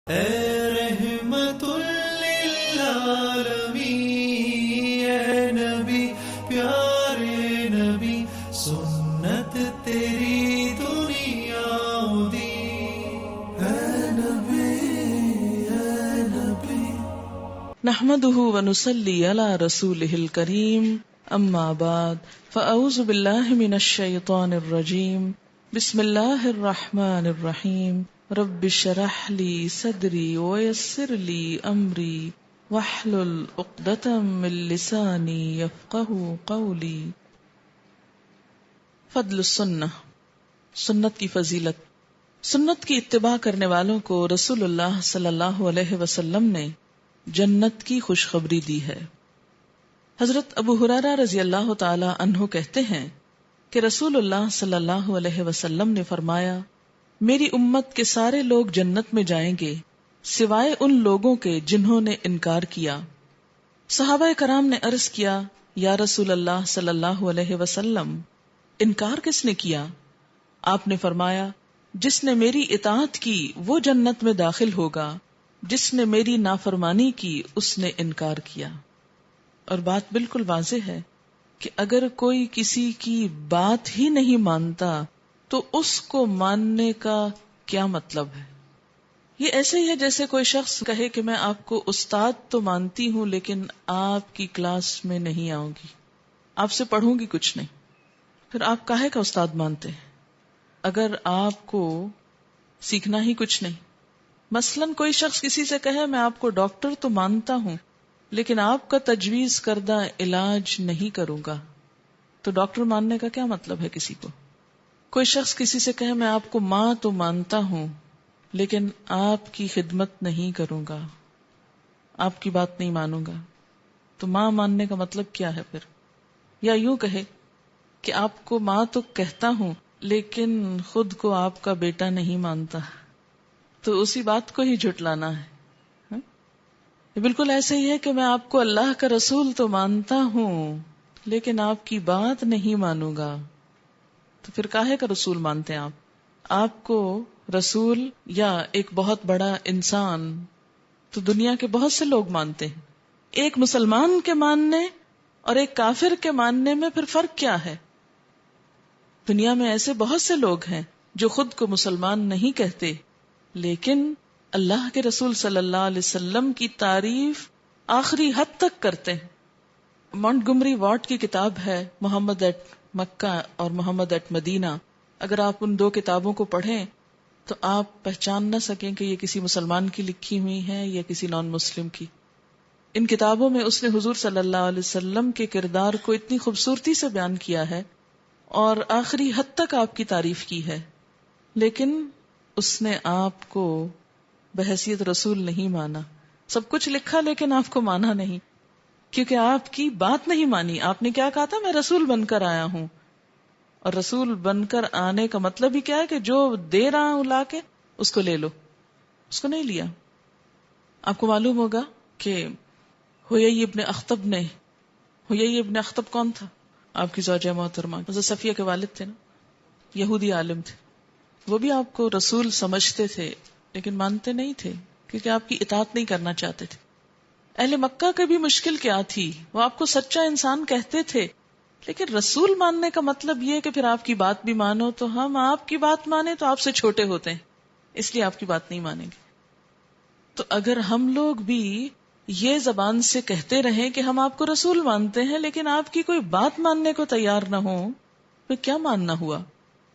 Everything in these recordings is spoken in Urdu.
اے رحمت للعالمین، اے نبی پیارے نبی، سنت تیری دنیا دی، اے نبی اے نبی۔ نحمده ونصلي على رسوله الكريم، اما بعد فاعوذ بالله من الشيطان الرجيم، بسم الله الرحمن الرحيم، رب اشرح لي صدري ويسر لي امري واحلل عقدة من لساني يفقهوا قولي۔ فضل السنہ، سنت کی فضیلت۔ سنت کی اتباع کرنے والوں کو رسول اللہ صلی اللہ علیہ وسلم نے جنت کی خوشخبری دی ہے۔ حضرت ابو ہریرہ رضی اللہ تعالی عنہ کہتے ہیں کہ رسول اللہ صلی اللہ علیہ وسلم نے فرمایا، میری امت کے سارے لوگ جنت میں جائیں گے سوائے ان لوگوں کے جنہوں نے انکار کیا۔ صحابہ کرام نے عرض کیا، یا رسول اللہ صلی اللہ علیہ وسلم، انکار کس نے کیا؟ آپ نے فرمایا، جس نے میری اطاعت کی وہ جنت میں داخل ہوگا، جس نے میری نافرمانی کی اس نے انکار کیا۔ اور بات بالکل واضح ہے کہ اگر کوئی کسی کی بات ہی نہیں مانتا تو اس کو ماننے کا کیا مطلب ہے؟ یہ ایسے ہی ہے جیسے کوئی شخص کہے کہ میں آپ کو استاد تو مانتی ہوں لیکن آپ کی کلاس میں نہیں آؤں گی، آپ سے پڑھوں گی کچھ نہیں۔ پھر آپ کاہے کا استاد مانتے ہیں اگر آپ کو سیکھنا ہی کچھ نہیں؟ مثلاً کوئی شخص کسی سے کہے میں آپ کو ڈاکٹر تو مانتا ہوں لیکن آپ کا تجویز کردہ علاج نہیں کروں گا، تو ڈاکٹر ماننے کا کیا مطلب ہے کسی کو؟ کوئی شخص کسی سے کہے میں آپ کو ماں تو مانتا ہوں لیکن آپ کی خدمت نہیں کروں گا، آپ کی بات نہیں مانوں گا، تو ماں ماننے کا مطلب کیا ہے پھر؟ یا یوں کہے کہ آپ کو ماں تو کہتا ہوں لیکن خود کو آپ کا بیٹا نہیں مانتا، تو اسی بات کو ہی جھٹلانا ہے۔ یہ بالکل ایسے ہی ہے کہ میں آپ کو اللہ کا رسول تو مانتا ہوں لیکن آپ کی بات نہیں مانوں گا، تو پھر کاہے کا رسول مانتے ہیں آپ کو رسول یا ایک بہت بڑا انسان تو دنیا کے بہت سے لوگ مانتے ہیں، ایک مسلمان کے ماننے اور ایک کافر کے ماننے میں پھر فرق کیا ہے؟ دنیا میں ایسے بہت سے لوگ ہیں جو خود کو مسلمان نہیں کہتے لیکن اللہ کے رسول صلی اللہ علیہ وسلم کی تعریف آخری حد تک کرتے ہیں۔ مونٹگمری واٹ کی کتاب ہے محمد ایٹ مکہ اور محمد ایٹ مدینہ، اگر آپ ان دو کتابوں کو پڑھیں تو آپ پہچان نہ سکیں کہ یہ کسی مسلمان کی لکھی ہوئی ہیں یا کسی نان مسلم کی۔ ان کتابوں میں اس نے حضور صلی اللہ علیہ وسلم کے کردار کو اتنی خوبصورتی سے بیان کیا ہے اور آخری حد تک آپ کی تعریف کی ہے، لیکن اس نے آپ کو بحیثیت رسول نہیں مانا۔ سب کچھ لکھا لیکن آپ کو مانا نہیں، کیونکہ آپ کی بات نہیں مانی۔ آپ نے کیا کہا تھا؟ میں رسول بن کر آیا ہوں، اور رسول بن کر آنے کا مطلب ہی کیا ہے کہ جو دے رہا ہوں لا کے اس کو لے لو، اس کو نہیں لیا۔ آپ کو معلوم ہوگا کہ حیی ابن اخطب نے، حیی ابن اخطب کون تھا؟ آپ کی زوجہ محترمہ حضرت صفیہ کے والد تھے نا، یہودی عالم تھے، وہ بھی آپ کو رسول سمجھتے تھے لیکن مانتے نہیں تھے کیونکہ آپ کی اطاعت نہیں کرنا چاہتے تھے۔ اہل مکہ کی بھی مشکل کیا تھی؟ وہ آپ کو سچا انسان کہتے تھے لیکن رسول ماننے کا مطلب یہ کہ پھر آپ کی بات بھی مانو، تو ہم آپ کی بات مانیں تو آپ سے چھوٹے ہوتے ہیں اس لیے آپ کی بات نہیں مانیں گے۔ تو اگر ہم لوگ بھی یہ زبان سے کہتے رہیں کہ ہم آپ کو رسول مانتے ہیں لیکن آپ کی کوئی بات ماننے کو تیار نہ ہو، پھر کیا ماننا ہوا؟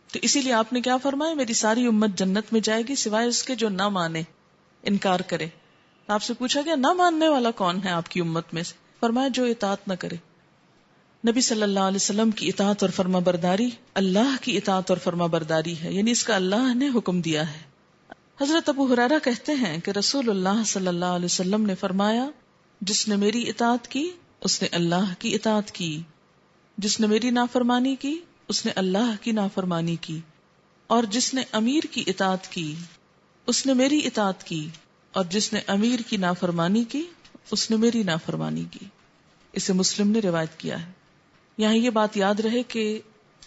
تو اسی لیے آپ نے کیا فرمایا؟ میری ساری امت جنت میں جائے گی سوائے اس کے جو نہ مانے، انکار کرے۔ آپ سے پوچھا گیا نہ ماننے والا کون ہے آپ کی امت میں سے؟ فرمایا جو اطاعت نہ کرے۔ نبی صلی اللہ علیہ وسلم کی اطاعت اور فرما برداری اللہ کی اطاعت اور فرما برداری ہے، یعنی اس کا اللہ نے حکم دیا ہے۔ حضرت ابو ہریرہ کہتے ہیں کہ رسول اللہ صلی اللہ علیہ وسلم نے فرمایا، جس نے میری اطاعت کی اس نے اللہ کی اطاعت کی، جس نے میری نافرمانی کی اس نے اللہ کی نافرمانی کی، اور جس نے امیر کی اطاعت کی اس نے میری اطاعت کی، اور جس نے امیر کی نافرمانی کی اس نے میری نافرمانی کی۔ اسے مسلم نے روایت کیا ہے۔ یہاں یہ بات یاد رہے کہ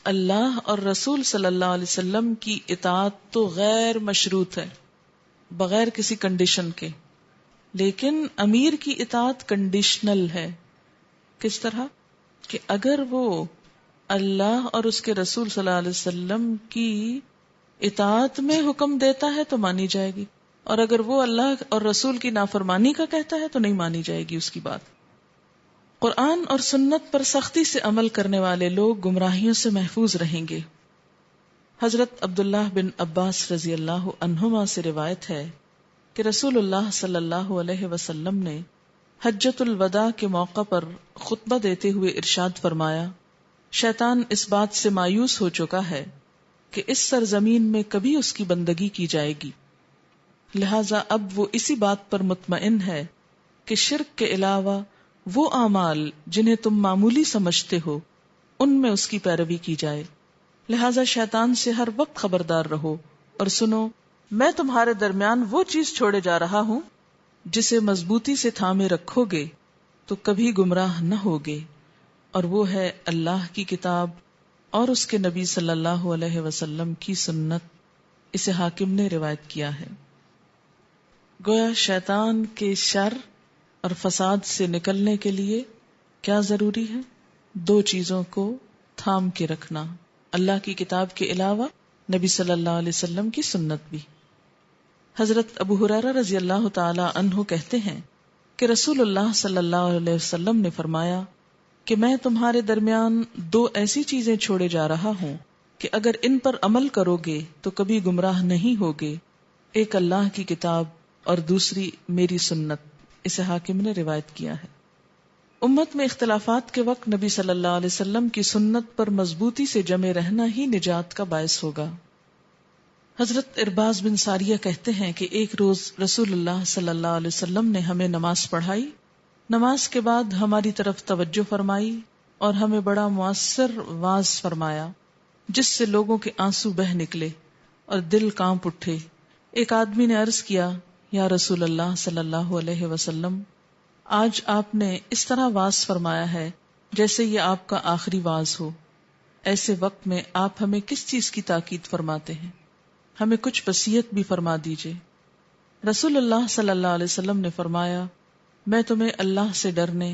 اللہ اور رسول صلی اللہ علیہ وسلم کی اطاعت تو غیر مشروط ہے، بغیر کسی کنڈیشن کے. لیکن امیر کی اطاعت کنڈیشنل ہے. کس طرح کہ اگر وہ اللہ اور اس کے رسول صلی اللہ علیہ وسلم کی اطاعت میں حکم دیتا ہے تو مانی جائے گی، اور اگر وہ اللہ اور رسول کی نافرمانی کا کہتا ہے تو نہیں مانی جائے گی اس کی بات. قرآن اور سنت پر سختی سے عمل کرنے والے لوگ گمراہیوں سے محفوظ رہیں گے. حضرت عبداللہ بن عباس رضی اللہ عنہما سے روایت ہے کہ رسول اللہ صلی اللہ علیہ وسلم نے حجۃ الوداع کے موقع پر خطبہ دیتے ہوئے ارشاد فرمایا، شیطان اس بات سے مایوس ہو چکا ہے کہ اس سرزمین میں کبھی اس کی بندگی کی جائے گی، لہذا اب وہ اسی بات پر مطمئن ہے کہ شرک کے علاوہ وہ اعمال جنہیں تم معمولی سمجھتے ہو ان میں اس کی پیروی کی جائے. لہذا شیطان سے ہر وقت خبردار رہو اور سنو، میں تمہارے درمیان وہ چیز چھوڑے جا رہا ہوں جسے مضبوطی سے تھامے رکھو گے تو کبھی گمراہ نہ ہوگے، اور وہ ہے اللہ کی کتاب اور اس کے نبی صلی اللہ علیہ وسلم کی سنت. اسے حاکم نے روایت کیا ہے. گویا شیطان کے شر اور فساد سے نکلنے کے لیے کیا ضروری ہے؟ دو چیزوں کو تھام کے رکھنا، اللہ کی کتاب کے علاوہ نبی صلی اللہ علیہ وسلم کی سنت بھی. حضرت ابو ہریرہ رضی اللہ تعالی عنہ کہتے ہیں کہ رسول اللہ صلی اللہ علیہ وسلم نے فرمایا کہ میں تمہارے درمیان دو ایسی چیزیں چھوڑے جا رہا ہوں کہ اگر ان پر عمل کرو گے تو کبھی گمراہ نہیں ہوگے، ایک اللہ کی کتاب اور دوسری میری سنت. اسے حاکم نے روایت کیا ہے. امت میں اختلافات کے وقت نبی صلی اللہ علیہ وسلم کی سنت پر مضبوطی سے جمے رہنا ہی نجات کا باعث ہوگا. حضرت ارباز بن ساریہ کہتے ہیں کہ ایک روز رسول اللہ صلی اللہ علیہ وسلم نے ہمیں نماز پڑھائی، نماز کے بعد ہماری طرف توجہ فرمائی اور ہمیں بڑا مؤثر واعظ فرمایا جس سے لوگوں کے آنسو بہہ نکلے اور دل کانپ اٹھے. ایک آدمی نے عرض کیا، یا رسول اللہ صلی اللہ علیہ وسلم، آج آپ نے اس طرح واعظ فرمایا ہے جیسے یہ آپ کا آخری واعظ ہو. ایسے وقت میں آپ ہمیں کس چیز کی تاکید فرماتے ہیں؟ ہمیں کچھ وصیت بھی فرما دیجئے. رسول اللہ صلی اللہ علیہ وسلم نے فرمایا، میں تمہیں اللہ سے ڈرنے،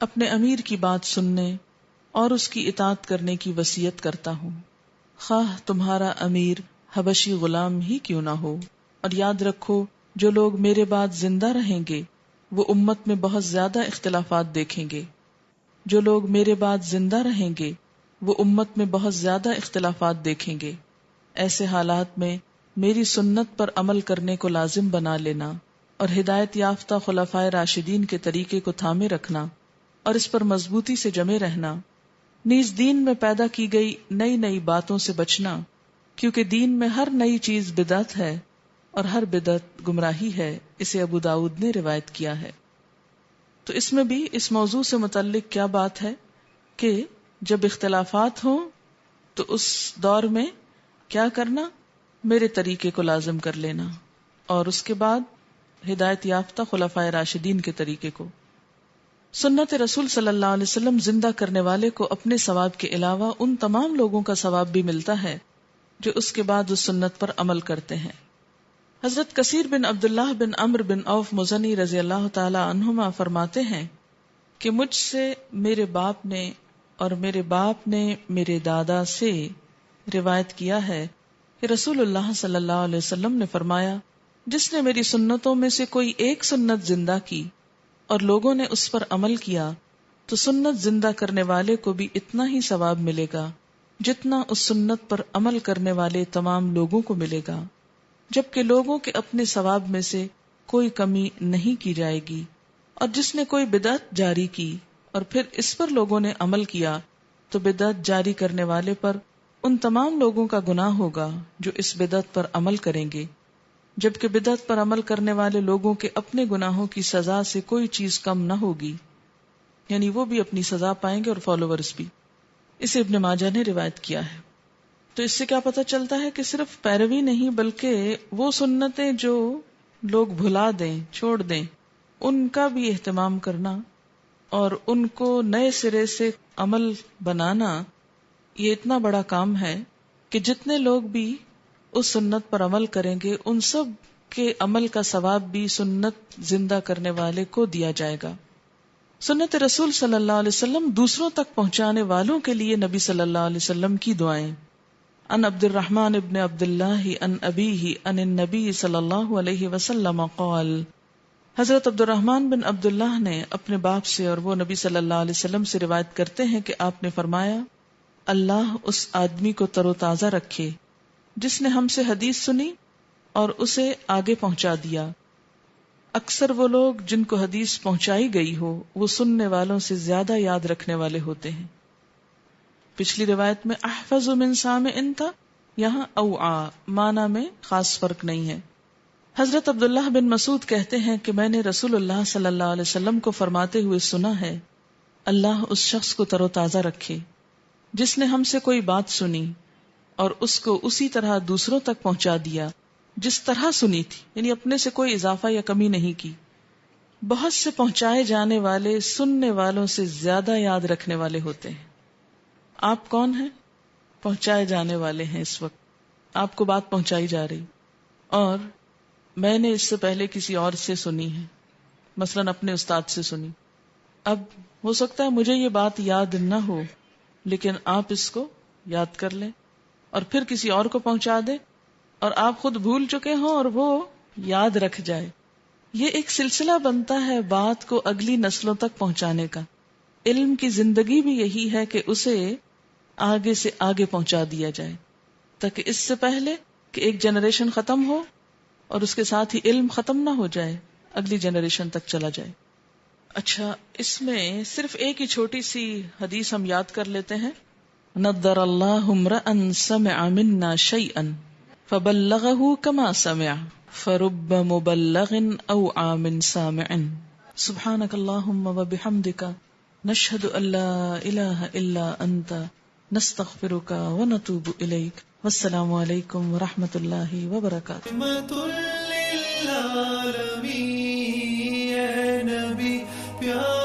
اپنے امیر کی بات سننے اور اس کی اطاعت کرنے کی وصیت کرتا ہوں، خواہ تمہارا امیر حبشی غلام ہی کیوں نہ ہو. اور یاد رکھو، جو لوگ میرے بعد زندہ رہیں گے وہ امت میں بہت زیادہ اختلافات دیکھیں گے. جو لوگ میرے بعد زندہ رہیں گے وہ امت میں بہت زیادہ اختلافات دیکھیں گے. ایسے حالات میں میری سنت پر عمل کرنے کو لازم بنا لینا اور ہدایت یافتہ خلفائے راشدین کے طریقے کو تھامے رکھنا اور اس پر مضبوطی سے جمے رہنا، نیز دین میں پیدا کی گئی نئی نئی باتوں سے بچنا، کیونکہ دین میں ہر نئی چیز بدعت ہے اور ہر بدعت گمراہی ہے. اسے ابو داؤد نے روایت کیا ہے. تو اس میں بھی اس موضوع سے متعلق کیا بات ہے کہ جب اختلافات ہوں تو اس دور میں کیا کرنا؟ میرے طریقے کو لازم کر لینا اور اس کے بعد ہدایت یافتہ خلفائے راشدین کے طریقے کو. سنت رسول صلی اللہ علیہ وسلم زندہ کرنے والے کو اپنے ثواب کے علاوہ ان تمام لوگوں کا ثواب بھی ملتا ہے جو اس کے بعد اس سنت پر عمل کرتے ہیں. حضرت کثیر بن عبداللہ بن عمرو بن عوف مزنی رضی اللہ تعالی عنہما فرماتے ہیں کہ مجھ سے میرے باپ نے اور میرے باپ نے میرے دادا سے روایت کیا ہے کہ رسول اللہ صلی اللہ علیہ وسلم نے فرمایا، جس نے میری سنتوں میں سے کوئی ایک سنت زندہ کی اور لوگوں نے اس پر عمل کیا تو سنت زندہ کرنے والے کو بھی اتنا ہی ثواب ملے گا جتنا اس سنت پر عمل کرنے والے تمام لوگوں کو ملے گا، جبکہ لوگوں کے اپنے ثواب میں سے کوئی کمی نہیں کی جائے گی. اور جس نے کوئی بدعت جاری کی اور پھر اس پر لوگوں نے عمل کیا تو بدعت جاری کرنے والے پر ان تمام لوگوں کا گناہ ہوگا جو اس بدعت پر عمل کریں گے، جبکہ بدعت پر عمل کرنے والے لوگوں کے اپنے گناہوں کی سزا سے کوئی چیز کم نہ ہوگی، یعنی وہ بھی اپنی سزا پائیں گے اور فالوورز بھی. اسے ابن ماجہ نے روایت کیا ہے. تو اس سے کیا پتہ چلتا ہے کہ صرف پیروی نہیں بلکہ وہ سنتیں جو لوگ بھلا دیں، چھوڑ دیں، ان کا بھی اہتمام کرنا اور ان کو نئے سرے سے عمل بنانا، یہ اتنا بڑا کام ہے کہ جتنے لوگ بھی اس سنت پر عمل کریں گے ان سب کے عمل کا ثواب بھی سنت زندہ کرنے والے کو دیا جائے گا۔ سنت رسول صلی اللہ علیہ وسلم دوسروں تک پہنچانے والوں کے لیے نبی صلی اللہ علیہ وسلم کی دعائیں۔ ان عبد الرحمن ابن عبد اللہ ان ابیہ ان النبی صلی اللہ علیہ وسلم قال، حضرت عبد الرحمن بن عبد اللہ نے اپنے باپ سے اور وہ نبی صلی اللہ علیہ وسلم سے روایت کرتے ہیں کہ آپ نے فرمایا، اللہ اس آدمی کو تر و تازہ رکھے جس نے ہم سے حدیث سنی اور اسے آگے پہنچا دیا۔ اکثر وہ لوگ جن کو حدیث پہنچائی گئی ہو وہ سننے والوں سے زیادہ یاد رکھنے والے ہوتے ہیں۔ پچھلی روایت میں احفظ من سامع تھا، یہاں اوعا معنی میں خاص فرق نہیں ہے۔ حضرت عبداللہ بن مسعود کہتے ہیں کہ میں نے رسول اللہ صلی اللہ علیہ وسلم کو فرماتے ہوئے سنا ہے، اللہ اس شخص کو تر و تازہ رکھے جس نے ہم سے کوئی بات سنی اور اس کو اسی طرح دوسروں تک پہنچا دیا جس طرح سنی تھی، یعنی اپنے سے کوئی اضافہ یا کمی نہیں کی۔ بہت سے پہنچائے جانے والے سننے والوں سے زیادہ یاد رکھنے والے ہوتے ہیں۔ آپ کون ہیں؟ پہنچائے جانے والے ہیں۔ اس وقت آپ کو بات پہنچائی جا رہی اور میں نے اس سے پہلے کسی اور سے سنی ہے، مثلاً اپنے استاد سے سنی۔ اب ہو سکتا ہے مجھے یہ بات یاد نہ ہو، لیکن آپ اس کو یاد کر لیں اور پھر کسی اور کو پہنچا دیں، اور آپ خود بھول چکے ہوں اور وہ یاد رکھ جائے۔ یہ ایک سلسلہ بنتا ہے بات کو اگلی نسلوں تک پہنچانے کا۔ علم کی زندگی بھی یہی ہے کہ اسے آگے سے آگے پہنچا دیا جائے، تاکہ اس سے پہلے کہ ایک جنریشن ختم ہو اور اس کے ساتھ ہی علم ختم نہ ہو جائے، اگلی جنریشن تک چلا جائے۔ اچھا، اس میں صرف ایک ہی چھوٹی سی حدیث ہم یاد کر لیتے ہیں۔ نضر اللہ امرأ سمع منا شیئا فبلغه كما سمع فرب مبلغ اوعى من سامع۔ سبحانك اللهم وبحمدك نشهد ان لا اله الا انت نستغفرك ونتوب اليك۔ والسلام علیکم ورحمۃ اللہ وبرکاتہ۔ رحمت للعالمین، اے نبی پیار